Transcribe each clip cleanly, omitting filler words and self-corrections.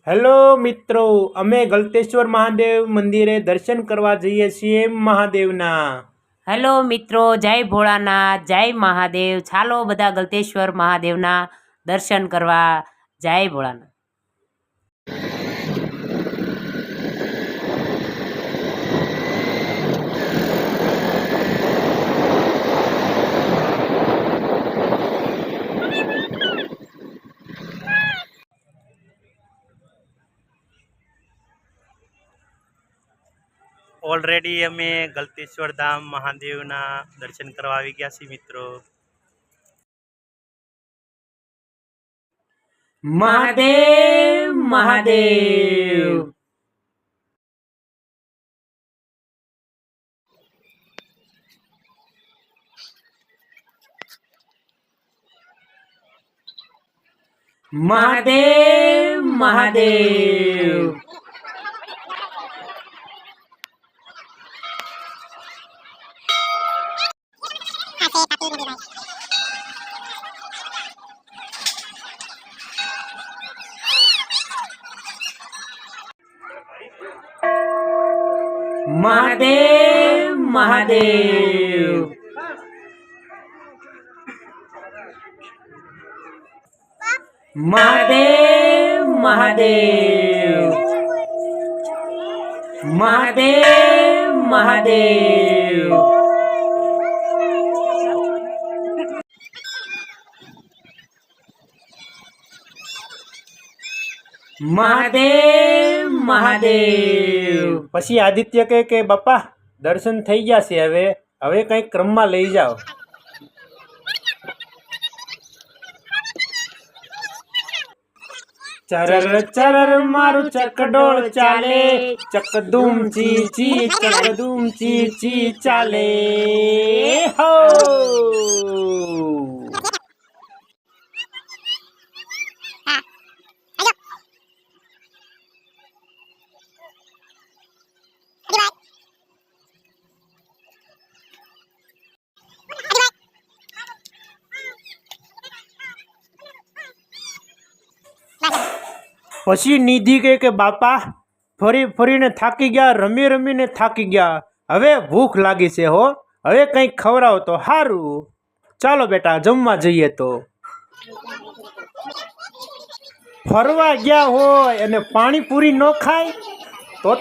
Hello મિત્રો, અમે ગલતેશ્વર મહાદેવ મંદિરે દર્શન કરવા જઈએ છીએ મહાદેવના। હેલો મિત્રો, જય ભોળાનાથ, જય મહાદેવ। ચાલો બધા ગલતેશ્વર મહાદેવના દર્શન કરવા। જય ભોળાનાથ। ઓલરેડી અમે ગલતેશ્વર ધામ મહાદેવના દર્શન કરવા આવી ગયા છીએ મિત્રો। મહાદેવ મહાદેવ। મહાદેવ મહાદેવ। મહાદેવ મહાદેવ। મહાદેવ મહાદેવ। મહાદેવ મહાદેવ। મહાદેવ મહાદેવ। પછી આદિત્ય કહે કે બાપા દર્શન થઈ ગયા છે, હવે કંઈક ક્રમમાં લઈ જાઓ। ચરર ચરર મારું ચકડોળ ચાલે, ચકદુમ ચી ચી ચકદુમ ચી ચી ચાલે હો। પછી નિધિ કહે કે બાપા ફરી ફરીને થાકી ગયા, રમી રમીને થાકી ગયા, હવે ભૂખ લાગી છે હો, હવે કંઈક ખવડાવો તો સારું। ચાલો બેટા જમવા જઈએ। તો ફરવા ગયા હોય અને પાણીપુરી ન ખાય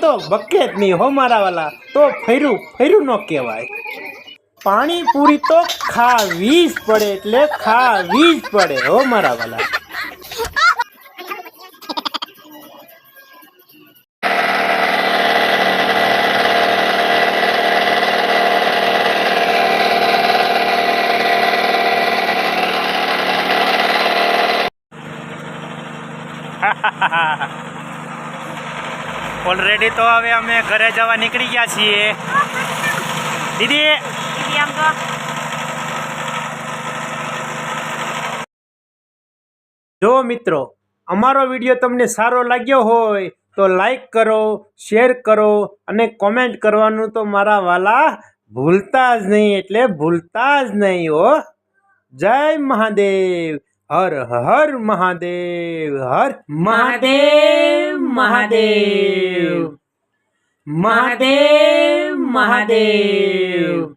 તો બકે જ નહીં હો મારા વાલા, તો ફર્યું ન કહેવાય। પાણીપુરી તો ખાવી જ પડે, એટલે ખાવી જ પડે હો મારા વાલા। ઓલરેડી તો હવે અમે ઘરે જવા નીકળી ગયા છીએ। દીદી આમ તો જો મિત્રો, અમારો વિડીયો તમને સારો લાગ્યો હોય તો લાઈક કરો, શેર કરો અને કોમેન્ટ કરવાનું તો મારા વાલા ભૂલતા જ નહીં, એટલે ભૂલતા જ નહીં હો। જય મહાદેવ, હર હર મહાદેવ, હર મહાદેવ મહાદેવ। મહાદેવ મહાદેવ।